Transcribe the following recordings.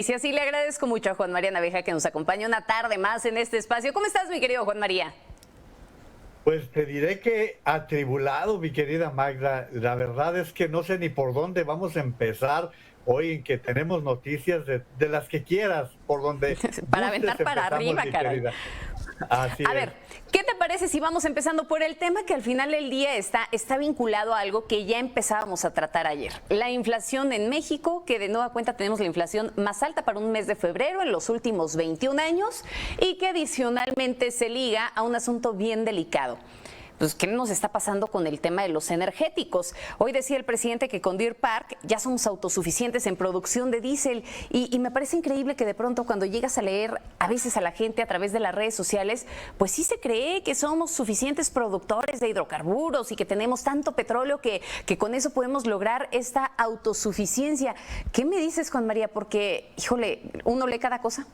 Y si así le agradezco mucho a Juan María Naveja que nos acompañe una tarde más en este espacio. ¿Cómo estás, mi querido Juan María? Pues te diré que atribulado, mi querida Magda. La verdad es que no sé ni por dónde vamos a empezar hoy, en que tenemos noticias de las que quieras, por donde Para gustes aventar para empezamos, arriba, mi caray. querida. Así A es. ver, ¿qué te parece si vamos empezando por el tema que al final del día está vinculado a algo que ya empezábamos a tratar ayer? La inflación en México, que de nueva cuenta tenemos la inflación más alta para un mes de febrero en los últimos 21 años y que adicionalmente se liga a un asunto bien delicado. Pues, ¿qué nos está pasando con el tema de los energéticos? Hoy decía el presidente que con Deer Park ya somos autosuficientes en producción de diésel y me parece increíble que de pronto cuando llegas a leer a veces a la gente a través de las redes sociales, pues sí se cree que somos suficientes productores de hidrocarburos y que tenemos tanto petróleo que con eso podemos lograr esta autosuficiencia. ¿Qué me dices, Juan María? Porque, híjole, uno lee cada cosa.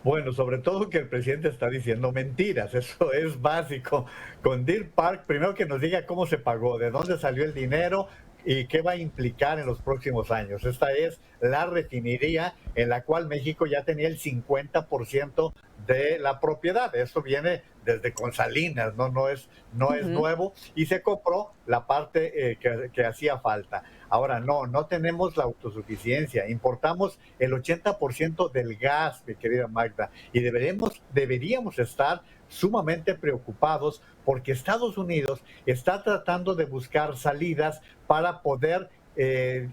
Bueno, sobre todo que el presidente está diciendo mentiras, eso es básico. Con Deer Park, primero que nos diga cómo se pagó, de dónde salió el dinero y qué va a implicar en los próximos años. Esta es la refinería en la cual México ya tenía el 50% de la propiedad. Esto viene desde con Salinas, no es nuevo, y se compró la parte que hacía falta. Ahora, no tenemos la autosuficiencia, importamos el 80% del gas, mi querida Magda, y deberíamos estar sumamente preocupados porque Estados Unidos está tratando de buscar salidas para poder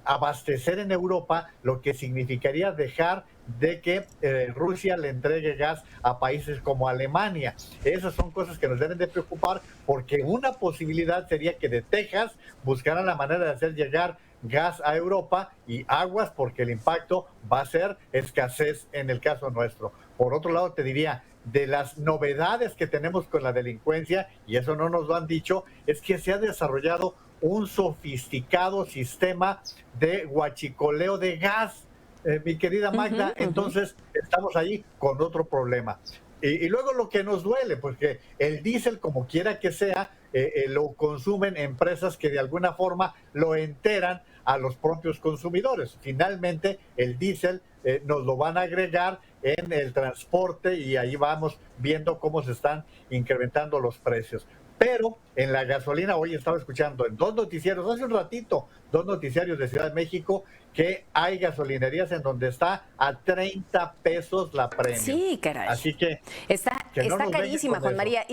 abastecer en Europa, lo que significaría dejar de que Rusia le entregue gas a países como Alemania. Esas son cosas que nos deben de preocupar, porque una posibilidad sería que de Texas buscaran la manera de hacer llegar gas a Europa, y aguas porque el impacto va a ser escasez en el caso nuestro. Por otro lado, te diría, de las novedades que tenemos con la delincuencia, y eso no nos lo han dicho, es que se ha desarrollado un sofisticado sistema de huachicoleo de gas, mi querida Magda. Entonces estamos ahí con otro problema. Y luego lo que nos duele, pues que el diésel, como quiera que sea, lo consumen empresas que de alguna forma lo enteran a los propios consumidores. Finalmente, el diésel nos lo van a agregar en el transporte y ahí vamos viendo cómo se están incrementando los precios. Pero en la gasolina, hoy estaba escuchando en dos noticieros, hace un ratito, dos noticiarios de Ciudad de México, que hay gasolinerías en donde está a 30 pesos la premium. Sí, caray. Así que no Está nos vengan carísima, con Juan eso. María.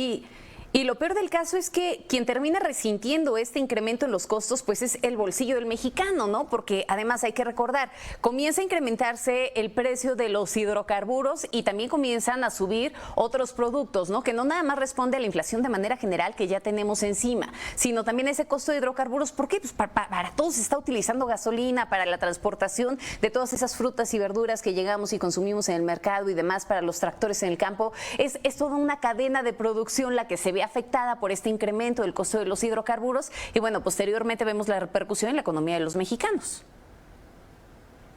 Y lo peor del caso es que quien termina resintiendo este incremento en los costos, pues es el bolsillo del mexicano, ¿no? Porque además hay que recordar, comienza a incrementarse el precio de los hidrocarburos y también comienzan a subir otros productos, ¿no? Que no nada más responde a la inflación de manera general que ya tenemos encima, sino también ese costo de hidrocarburos. ¿Por qué? Pues para todos se está utilizando gasolina, para la transportación de todas esas frutas y verduras que llegamos y consumimos en el mercado y demás, para los tractores en el campo. Es toda una cadena de producción la que se ve afectada por este incremento del costo de los hidrocarburos y bueno, posteriormente vemos la repercusión en la economía de los mexicanos.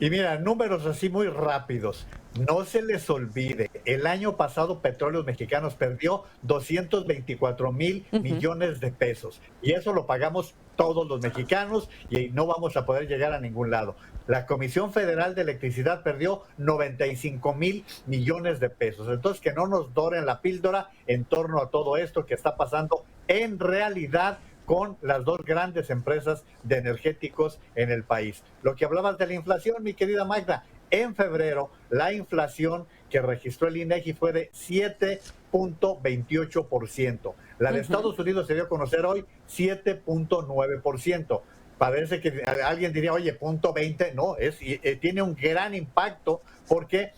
Y mira, números así muy rápidos. No se les olvide, el año pasado Petróleos Mexicanos perdió 224,000 millones de pesos. Y eso lo pagamos todos los mexicanos y no vamos a poder llegar a ningún lado. La Comisión Federal de Electricidad perdió 95,000 millones de pesos. Entonces, que no nos doren la píldora en torno a todo esto que está pasando en realidad con las dos grandes empresas de energéticos en el país. Lo que hablabas de la inflación, mi querida Magda, en febrero la inflación que registró el INEGI fue de 7,28%. La de Estados Unidos se dio a conocer hoy 7,9%. Parece que alguien diría, oye, 0,20, no, tiene un gran impacto porque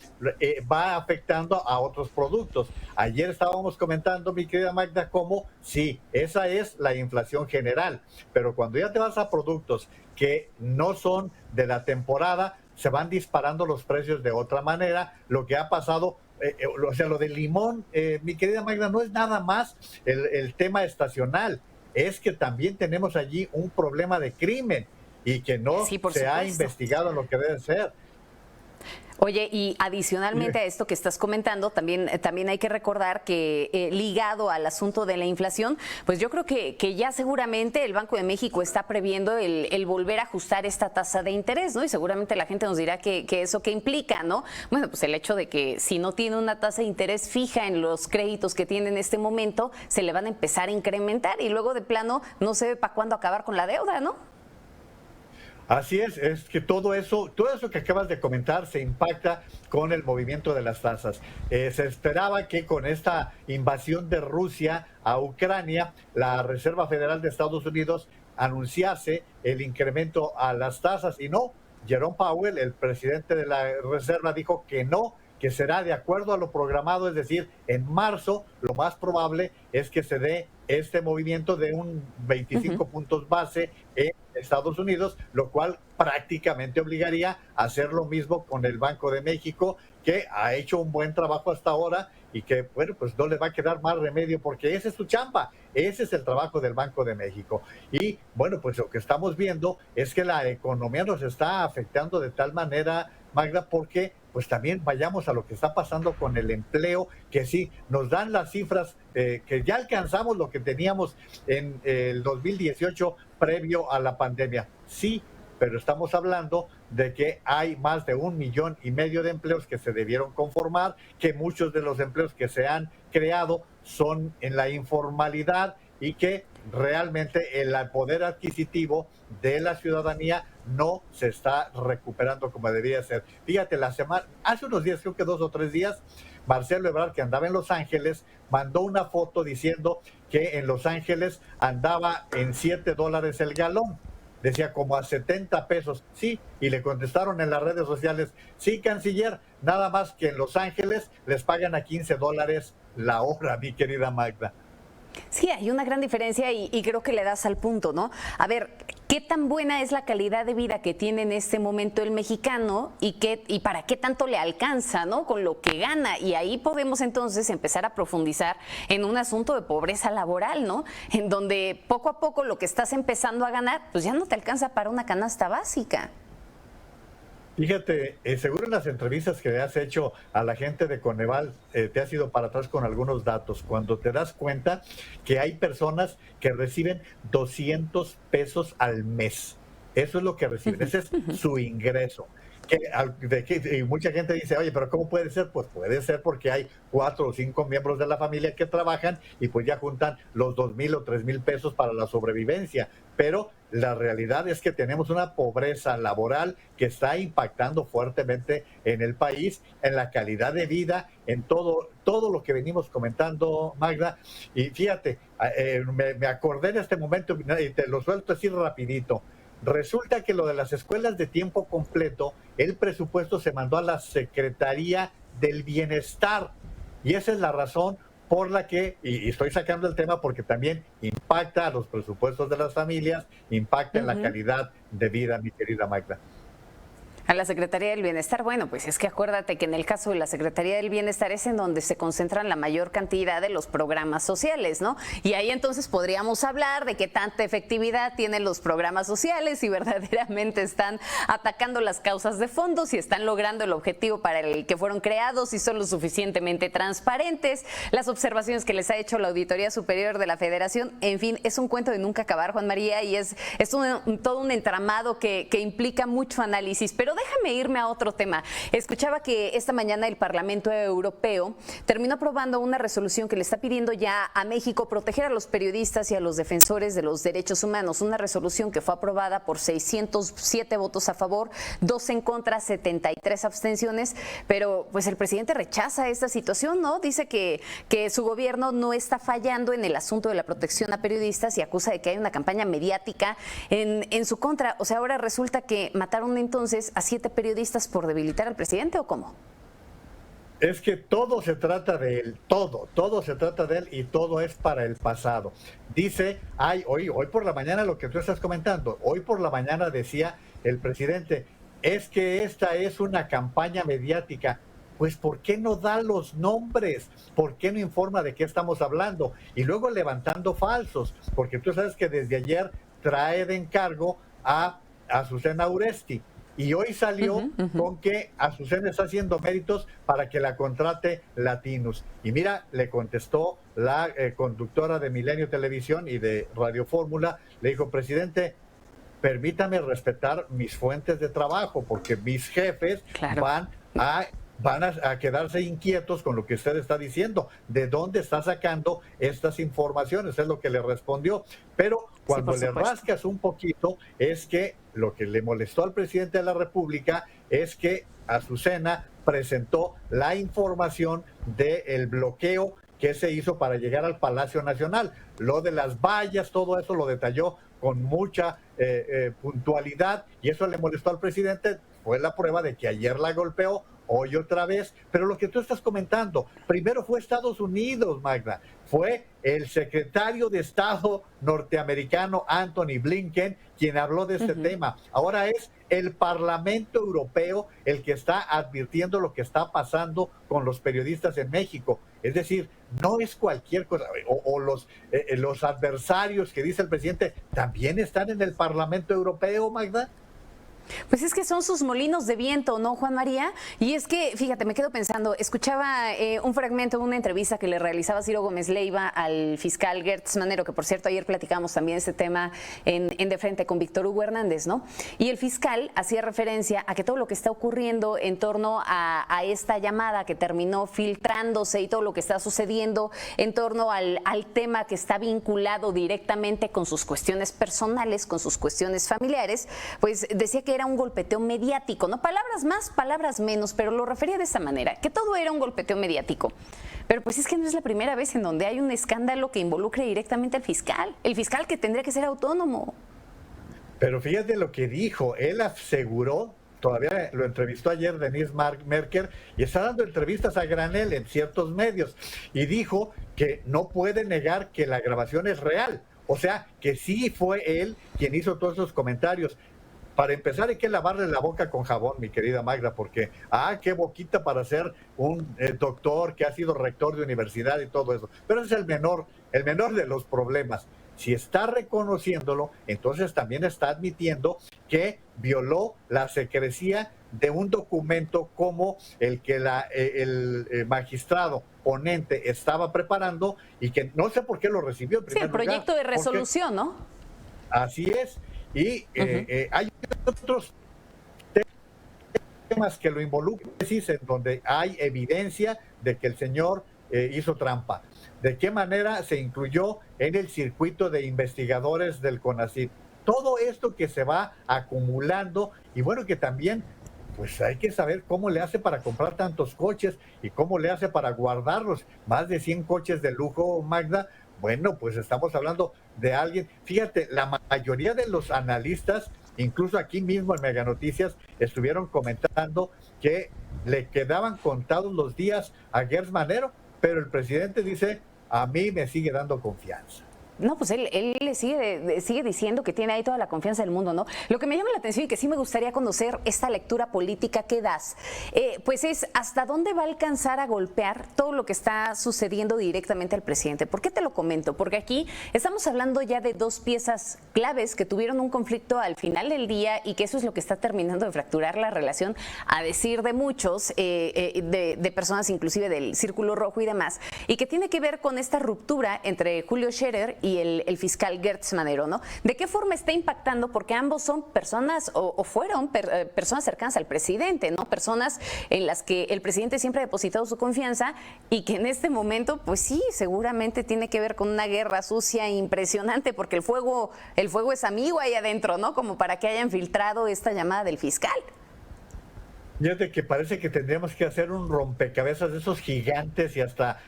va afectando a otros productos. Ayer estábamos comentando, mi querida Magda, cómo sí, esa es la inflación general, pero cuando ya te vas a productos que no son de la temporada, se van disparando los precios de otra manera. Lo que ha pasado, o sea, lo del limón, mi querida Magda, no es nada más el tema estacional, es que también tenemos allí un problema de crimen y que no Sí, por se ha supuesto. investigado lo que debe ser. Oye, y adicionalmente a esto que estás comentando, también hay que recordar que ligado al asunto de la inflación, pues yo creo que ya seguramente el Banco de México está previendo el volver a ajustar esta tasa de interés, ¿no? Y seguramente la gente nos dirá que eso qué implica, ¿no? Bueno, pues el hecho de que si no tiene una tasa de interés fija en los créditos que tiene en este momento, se le van a empezar a incrementar y luego de plano no se ve para cuándo acabar con la deuda, ¿no? Así es que todo eso que acabas de comentar se impacta con el movimiento de las tasas. Se esperaba que con esta invasión de Rusia a Ucrania, la Reserva Federal de Estados Unidos anunciase el incremento a las tasas y no. Jerome Powell, el presidente de la Reserva, dijo que no, que será de acuerdo a lo programado, es decir, en marzo lo más probable es que se dé este movimiento de un 25 puntos base en Estados Unidos, lo cual prácticamente obligaría a hacer lo mismo con el Banco de México, que ha hecho un buen trabajo hasta ahora y que, bueno, pues no le va a quedar más remedio porque ese es su chamba, ese es el trabajo del Banco de México. Y, bueno, pues lo que estamos viendo es que la economía nos está afectando de tal manera, Magda, porque pues también vayamos a lo que está pasando con el empleo, que sí, nos dan las cifras que ya alcanzamos lo que teníamos en el 2018 previo a la pandemia. Sí, pero estamos hablando de que hay más de 1,5 millones de empleos que se debieron conformar, que muchos de los empleos que se han creado son en la informalidad y que realmente el poder adquisitivo de la ciudadanía no se está recuperando como debería ser. Fíjate, hace unos días, creo que 2 o 3 días, Marcelo Ebrard, que andaba en Los Ángeles, mandó una foto diciendo que en Los Ángeles andaba en $7 el galón. Decía como a 70 pesos. Sí, y le contestaron en las redes sociales, sí, canciller, nada más que en Los Ángeles les pagan a $15 la hora, mi querida Magda. Sí, hay una gran diferencia y creo que le das al punto, ¿no? A ver, ¿qué tan buena es la calidad de vida que tiene en este momento el mexicano y para qué tanto le alcanza, ¿no? Con lo que gana. Y ahí podemos entonces empezar a profundizar en un asunto de pobreza laboral, ¿no? En donde poco a poco lo que estás empezando a ganar, pues ya no te alcanza para una canasta básica. Fíjate, seguro en las entrevistas que le has hecho a la gente de Coneval, te has ido para atrás con algunos datos. Cuando te das cuenta que hay personas que reciben 200 pesos al mes. Eso es lo que reciben, ese es su ingreso. Y mucha gente dice, oye, pero ¿cómo puede ser? Pues puede ser porque hay 4 o 5 miembros de la familia que trabajan y pues ya juntan los 2,000 o 3,000 pesos para la sobrevivencia. Pero la realidad es que tenemos una pobreza laboral que está impactando fuertemente en el país, en la calidad de vida, en todo lo que venimos comentando, Magda. Y fíjate, me acordé en este momento y te lo suelto así rapidito. Resulta que lo de las escuelas de tiempo completo, el presupuesto se mandó a la Secretaría del Bienestar. Y esa es la razón por la que, y estoy sacando el tema porque también impacta a los presupuestos de las familias, impacta en la calidad de vida, mi querida Magda. A la Secretaría del Bienestar, bueno, pues es que acuérdate que en el caso de la Secretaría del Bienestar es en donde se concentran la mayor cantidad de los programas sociales, ¿no? Y ahí entonces podríamos hablar de qué tanta efectividad tienen los programas sociales, si verdaderamente están atacando las causas de fondo, si están logrando el objetivo para el que fueron creados, si son lo suficientemente transparentes, las observaciones que les ha hecho la Auditoría Superior de la Federación, en fin, es un cuento de nunca acabar, Juan María, y es todo un entramado que implica mucho análisis, pero déjame irme a otro tema. Escuchaba que esta mañana el Parlamento Europeo terminó aprobando una resolución que le está pidiendo ya a México proteger a los periodistas y a los defensores de los derechos humanos. Una resolución que fue aprobada por 607 votos a favor, 2 en contra, 73 abstenciones, pero pues el presidente rechaza esta situación, ¿no? Dice que su gobierno no está fallando en el asunto de la protección a periodistas y acusa de que hay una campaña mediática en su contra. O sea, ahora resulta que mataron entonces a 7 periodistas por debilitar al presidente, ¿o cómo? Es que todo se trata de él, todo se trata de él y todo es para el pasado. Dice, hoy por la mañana lo que tú estás comentando, hoy por la mañana decía el presidente, es que esta es una campaña mediática. Pues ¿por qué no da los nombres? ¿Por qué no informa de qué estamos hablando? Y luego levantando falsos, porque tú sabes que desde ayer trae de encargo a Azucena Uresti. Y hoy salió Ujú, ujú. con que Azucena está haciendo méritos para que la contrate Latinus. Y mira, le contestó la conductora de Milenio Televisión y de Radio Fórmula, le dijo, presidente, permítame respetar mis fuentes de trabajo, porque mis jefes Claro, van a quedarse inquietos con lo que usted está diciendo. ¿De dónde está sacando estas informaciones? Es lo que le respondió. Pero sí, cuando por le supuesto. rascas un poquito, es que lo que le molestó al presidente de la República es que Azucena presentó la información del bloqueo que se hizo para llegar al Palacio Nacional. Lo de las vallas, todo eso lo detalló con mucha puntualidad y eso le molestó al presidente. Fue la prueba de que ayer la golpeó, hoy otra vez. Pero lo que tú estás comentando, primero fue Estados Unidos, Magda, fue el secretario de Estado norteamericano Anthony Blinken quien habló de este Ujú. tema. Ahora es el Parlamento Europeo el que está advirtiendo lo que está pasando con los periodistas en México. Es decir, no es cualquier cosa. O los adversarios que dice el presidente también están en el Parlamento Europeo, Magda. Pues es que son sus molinos de viento, ¿no, Juan María? Y es que, fíjate, me quedo pensando, escuchaba un fragmento de una entrevista que le realizaba Ciro Gómez Leiva al fiscal Gertz Manero, que por cierto ayer platicamos también este tema en De Frente con Víctor Hugo Hernández, ¿no? Y el fiscal hacía referencia a que todo lo que está ocurriendo en torno a esta llamada que terminó filtrándose y todo lo que está sucediendo en torno al tema que está vinculado directamente con sus cuestiones personales, con sus cuestiones familiares, pues decía que era un golpeteo mediático, no palabras más, palabras menos, pero lo refería de esa manera, que todo era un golpeteo mediático. Pero pues es que no es la primera vez en donde hay un escándalo que involucre directamente al fiscal, el fiscal que tendría que ser autónomo. Pero fíjate lo que dijo, él aseguró, todavía lo entrevistó ayer Denise Merker, y está dando entrevistas a granel en ciertos medios, y dijo que no puede negar que la grabación es real, o sea, que sí fue él quien hizo todos esos comentarios. Para empezar hay que lavarle la boca con jabón, mi querida Magda, porque, qué boquita para ser un doctor que ha sido rector de universidad y todo eso. Pero ese es el menor de los problemas. Si está reconociéndolo, entonces también está admitiendo que violó la secrecía de un documento como el que el magistrado ponente estaba preparando y que no sé por qué lo recibió en Sí, primer el lugar. proyecto de Porque resolución, ¿no? así es. Y Ujú. hay otros temas que lo involucran, en donde hay evidencia de que el señor hizo trampa. ¿De qué manera se incluyó en el circuito de investigadores del CONACYT? Todo esto que se va acumulando y bueno, que también pues hay que saber cómo le hace para comprar tantos coches y cómo le hace para guardarlos. Más de 100 coches de lujo, Magda. Bueno, pues estamos hablando de alguien. Fíjate, la mayoría de los analistas, incluso aquí mismo en Mega Noticias, estuvieron comentando que le quedaban contados los días a Gertz Manero, pero el presidente dice, a mí me sigue dando confianza. No, pues él le sigue diciendo que tiene ahí toda la confianza del mundo, ¿no? Lo que me llama la atención y que sí me gustaría conocer esta lectura política que das, pues es hasta dónde va a alcanzar a golpear todo lo que está sucediendo directamente al presidente. ¿Por qué te lo comento? Porque aquí estamos hablando ya de dos piezas claves que tuvieron un conflicto al final del día y que eso es lo que está terminando de fracturar la relación, a decir de muchos, de personas inclusive del Círculo Rojo y demás, y que tiene que ver con esta ruptura entre Julio Scherer y el fiscal Gertz Manero, ¿no? ¿De qué forma está impactando? Porque ambos son personas o fueron personas cercanas al presidente, ¿no? Personas en las que el presidente siempre ha depositado su confianza y que en este momento, pues sí, seguramente tiene que ver con una guerra sucia impresionante porque el fuego es amigo ahí adentro, ¿no? Como para que hayan filtrado esta llamada del fiscal. Fíjate que parece que tendríamos que hacer un rompecabezas de esos gigantes y hasta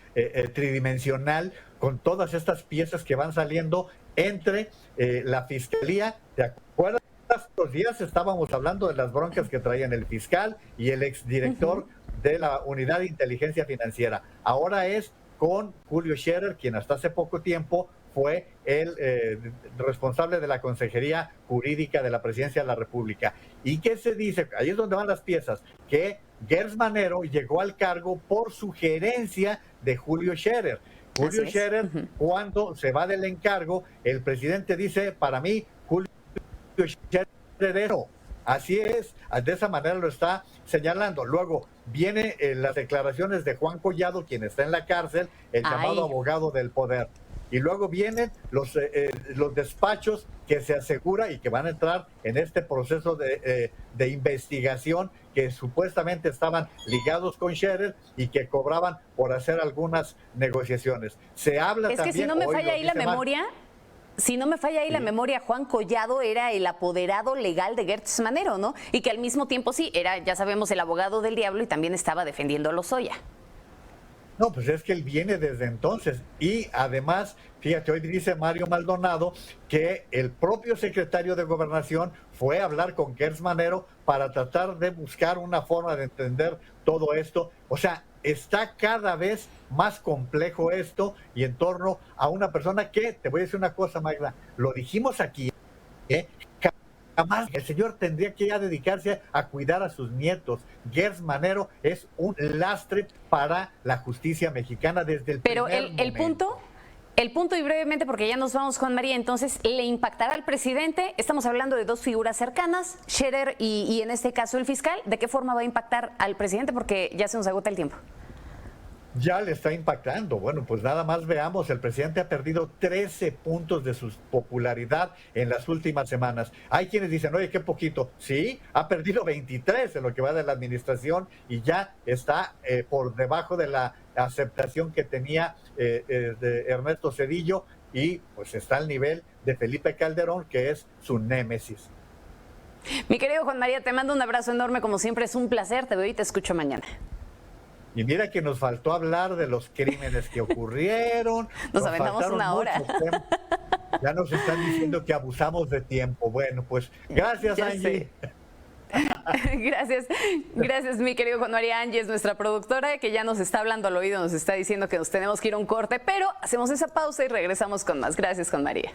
tridimensional con todas estas piezas que van saliendo entre la fiscalía. ¿Te acuerdas? Estos días estábamos hablando de las broncas que traían el fiscal y el exdirector de la Unidad de Inteligencia Financiera. Ahora es con Julio Scherer, quien hasta hace poco tiempo fue el responsable de la Consejería Jurídica de la Presidencia de la República. ¿Y qué se dice? Ahí es donde van las piezas, que Gertz Manero llegó al cargo por sugerencia de Julio Scherer. Julio Scherer, cuando se va del encargo, el presidente dice, para mí, Julio Scherer Así es, de esa manera lo está señalando. Luego vienen las declaraciones de Juan Collado, quien está en la cárcel, el llamado abogado del poder. Y luego vienen los despachos que se asegura y que van a entrar en este proceso de investigación, que supuestamente estaban ligados con Scherer y que cobraban por hacer algunas negociaciones. Se habla también... Es que si no me falla ahí la memoria... Si no me falla ahí la memoria, Juan Collado era el apoderado legal de Gertz Manero, ¿no? Y que al mismo tiempo sí, era, ya sabemos, el abogado del diablo y también estaba defendiendo a Lozoya. No, pues es que él viene desde entonces. Y además, fíjate, hoy dice Mario Maldonado que el propio secretario de Gobernación fue a hablar con Gertz Manero para tratar de buscar una forma de entender todo esto. O sea, está cada vez más complejo esto y en torno a una persona que, te voy a decir una cosa, Magda, lo dijimos aquí, jamás el señor tendría que ya dedicarse a cuidar a sus nietos. Gertz Manero es un lastre para la justicia mexicana desde el primer momento. Pero el punto y brevemente, porque ya nos vamos, Juan María, entonces, ¿le impactará al presidente? Estamos hablando de dos figuras cercanas, Scherer y en este caso el fiscal. ¿De qué forma va a impactar al presidente? Porque ya se nos agota el tiempo. Ya le está impactando. Bueno, pues nada más veamos, el presidente ha perdido 13 puntos de su popularidad en las últimas semanas. Hay quienes dicen, oye, qué poquito. Sí, ha perdido 23 en lo que va de la administración y ya está por debajo de la aceptación que tenía de Ernesto Zedillo y pues está al nivel de Felipe Calderón, que es su némesis. Mi querido Juan María, te mando un abrazo enorme, como siempre, es un placer, te veo y te escucho mañana. Y mira que nos faltó hablar de los crímenes que ocurrieron. Nos aventamos una hora. Ya nos están diciendo que abusamos de tiempo. Bueno, pues gracias, Angie. Gracias, mi querido Juan María. Angie es nuestra productora que ya nos está hablando al oído, nos está diciendo que nos tenemos que ir a un corte, pero hacemos esa pausa y regresamos con más. Gracias, Juan María.